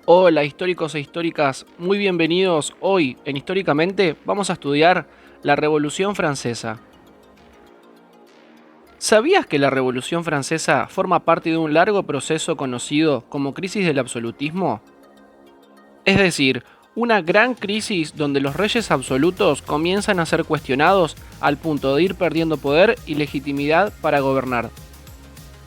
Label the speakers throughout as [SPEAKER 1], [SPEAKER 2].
[SPEAKER 1] Hola históricos e históricas, muy bienvenidos. Hoy en Históricamente vamos a estudiar la Revolución Francesa. ¿Sabías que la Revolución Francesa forma parte de un largo proceso conocido como crisis del absolutismo? Es decir, una gran crisis donde los reyes absolutos comienzan a ser cuestionados al punto de ir perdiendo poder y legitimidad para gobernar.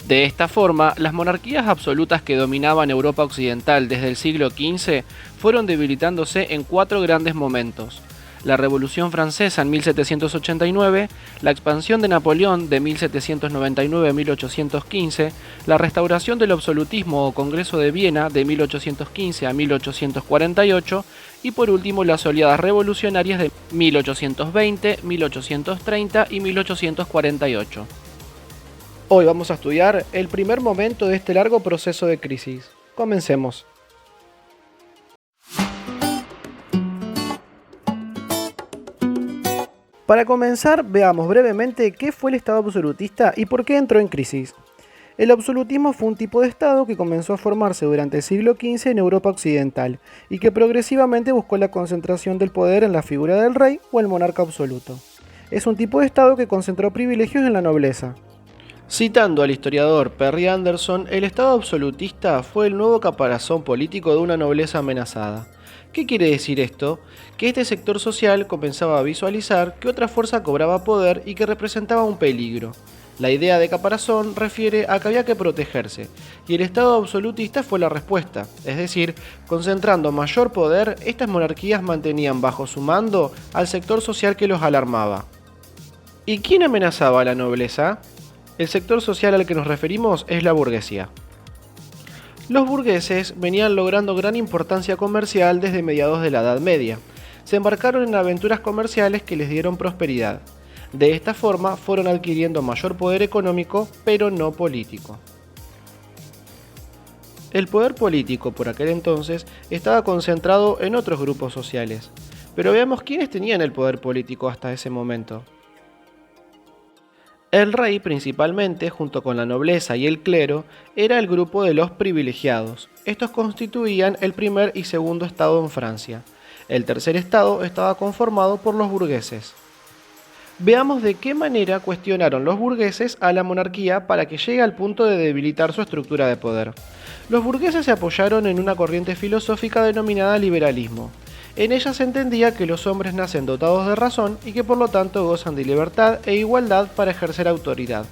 [SPEAKER 1] De esta forma, las monarquías absolutas que dominaban Europa occidental desde el siglo XV fueron debilitándose en cuatro grandes momentos: la Revolución Francesa en 1789, la expansión de Napoleón de 1799 a 1815, la restauración del absolutismo o Congreso de Viena de 1815 a 1848 y por último las oleadas revolucionarias de 1820, 1830 y 1848. Hoy vamos a estudiar el primer momento de este largo proceso de crisis. Comencemos. Para comenzar, veamos brevemente qué fue el Estado absolutista y por qué entró en crisis. El absolutismo fue un tipo de Estado que comenzó a formarse durante el siglo XV en Europa occidental y que progresivamente buscó la concentración del poder en la figura del rey o el monarca absoluto. Es un tipo de Estado que concentró privilegios en la nobleza. Citando al historiador Perry Anderson, el Estado absolutista fue el nuevo caparazón político de una nobleza amenazada. ¿Qué quiere decir esto? Que este sector social comenzaba a visualizar que otra fuerza cobraba poder y que representaba un peligro. La idea de caparazón refiere a que había que protegerse, y el Estado absolutista fue la respuesta, es decir, concentrando mayor poder, estas monarquías mantenían bajo su mando al sector social que los alarmaba. ¿Y quién amenazaba a la nobleza? El sector social al que nos referimos es la burguesía. Los burgueses venían logrando gran importancia comercial desde mediados de la Edad Media. Se embarcaron en aventuras comerciales que les dieron prosperidad. De esta forma fueron adquiriendo mayor poder económico, pero no político. El poder político por aquel entonces estaba concentrado en otros grupos sociales. Pero veamos quiénes tenían el poder político hasta ese momento. El rey, principalmente, junto con la nobleza y el clero, era el grupo de los privilegiados. Estos constituían el primer y segundo estado en Francia. El tercer estado estaba conformado por los burgueses. Veamos de qué manera cuestionaron los burgueses a la monarquía para que llegue al punto de debilitar su estructura de poder. Los burgueses se apoyaron en una corriente filosófica denominada liberalismo. En ella se entendía que los hombres nacen dotados de razón y que por lo tanto gozan de libertad e igualdad para ejercer autoridad.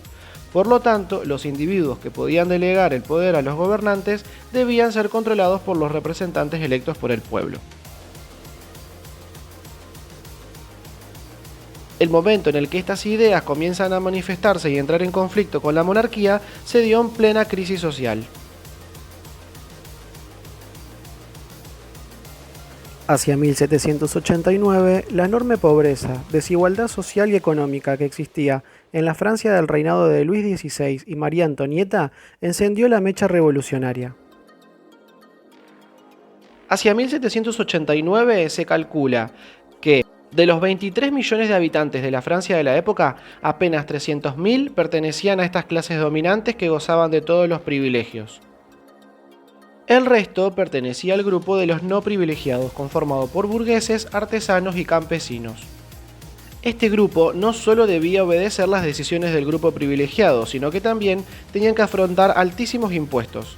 [SPEAKER 1] Por lo tanto, los individuos que podían delegar el poder a los gobernantes debían ser controlados por los representantes electos por el pueblo. El momento en el que estas ideas comienzan a manifestarse y entrar en conflicto con la monarquía se dio en plena crisis social. Hacia 1789, la enorme pobreza, desigualdad social y económica que existía en la Francia del reinado de Luis XVI y María Antonieta encendió la mecha revolucionaria. Hacia 1789 se calcula que de los 23 millones de habitantes de la Francia de la época, apenas 300.000 pertenecían a estas clases dominantes que gozaban de todos los privilegios. El resto pertenecía al grupo de los no privilegiados, conformado por burgueses, artesanos y campesinos. Este grupo no solo debía obedecer las decisiones del grupo privilegiado, sino que también tenían que afrontar altísimos impuestos.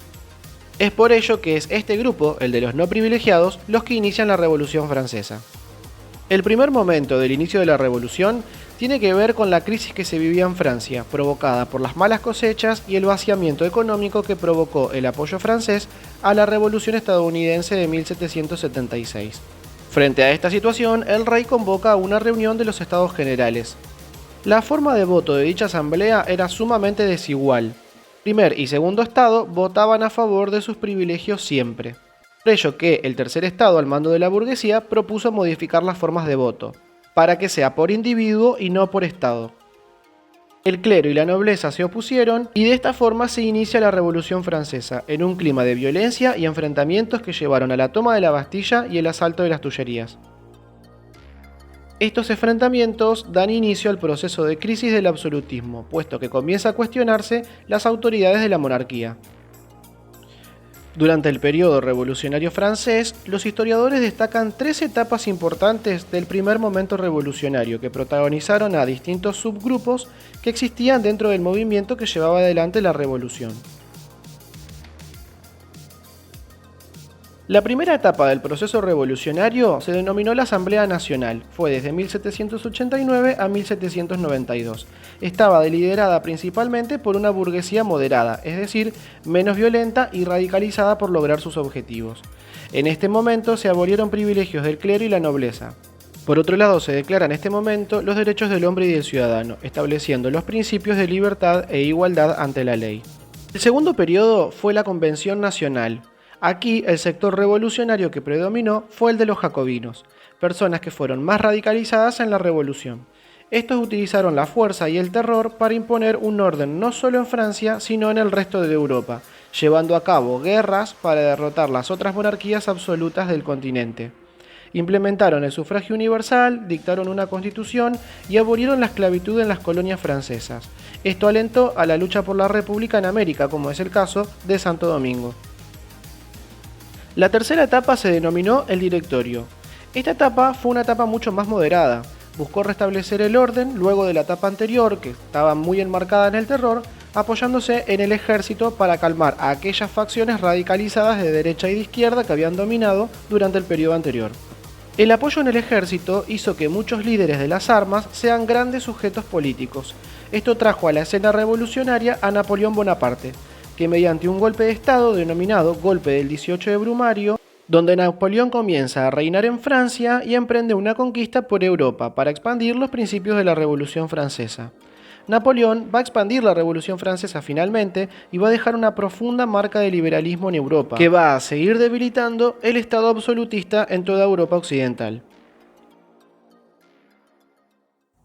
[SPEAKER 1] Es por ello que es este grupo, el de los no privilegiados, los que inician la Revolución Francesa. El primer momento del inicio de la Revolución tiene que ver con la crisis que se vivía en Francia, provocada por las malas cosechas y el vaciamiento económico que provocó el apoyo francés a la Revolución estadounidense de 1776. Frente a esta situación, el rey convoca una reunión de los Estados Generales. La forma de voto de dicha asamblea era sumamente desigual. Primer y segundo estado votaban a favor de sus privilegios siempre. Por ello que el tercer estado, al mando de la burguesía, propuso modificar las formas de voto, para que sea por individuo y no por estado. El clero y la nobleza se opusieron y de esta forma se inicia la Revolución Francesa, en un clima de violencia y enfrentamientos que llevaron a la toma de la Bastilla y el asalto de las Tullerías. Estos enfrentamientos dan inicio al proceso de crisis del absolutismo, puesto que comienza a cuestionarse las autoridades de la monarquía. Durante el periodo revolucionario francés, los historiadores destacan tres etapas importantes del primer momento revolucionario que protagonizaron a distintos subgrupos que existían dentro del movimiento que llevaba adelante la revolución. La primera etapa del proceso revolucionario se denominó la Asamblea Nacional, fue desde 1789 a 1792. Estaba liderada principalmente por una burguesía moderada, es decir, menos violenta y radicalizada por lograr sus objetivos. En este momento se abolieron privilegios del clero y la nobleza. Por otro lado, se declaran en este momento los derechos del hombre y del ciudadano, estableciendo los principios de libertad e igualdad ante la ley. El segundo periodo fue la Convención Nacional. Aquí el sector revolucionario que predominó fue el de los jacobinos, personas que fueron más radicalizadas en la revolución. Estos utilizaron la fuerza y el terror para imponer un orden no solo en Francia, sino en el resto de Europa, llevando a cabo guerras para derrotar las otras monarquías absolutas del continente. Implementaron el sufragio universal, dictaron una constitución y abolieron la esclavitud en las colonias francesas. Esto alentó a la lucha por la república en América, como es el caso de Santo Domingo. La tercera etapa se denominó el Directorio. Esta etapa fue una etapa mucho más moderada. Buscó restablecer el orden luego de la etapa anterior, que estaba muy enmarcada en el terror, apoyándose en el ejército para calmar a aquellas facciones radicalizadas de derecha y de izquierda que habían dominado durante el periodo anterior. El apoyo en el ejército hizo que muchos líderes de las armas sean grandes sujetos políticos. Esto trajo a la escena revolucionaria a Napoleón Bonaparte, que mediante un golpe de estado denominado Golpe del 18 de Brumario, donde Napoleón comienza a reinar en Francia y emprende una conquista por Europa para expandir los principios de la Revolución Francesa. Napoleón va a expandir la Revolución Francesa finalmente y va a dejar una profunda marca de liberalismo en Europa, que va a seguir debilitando el Estado absolutista en toda Europa occidental.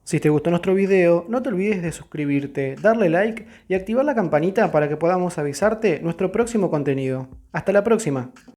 [SPEAKER 1] Si te gustó nuestro video, no te olvides de suscribirte, darle like y activar la campanita para que podamos avisarte nuestro próximo contenido. ¡Hasta la próxima!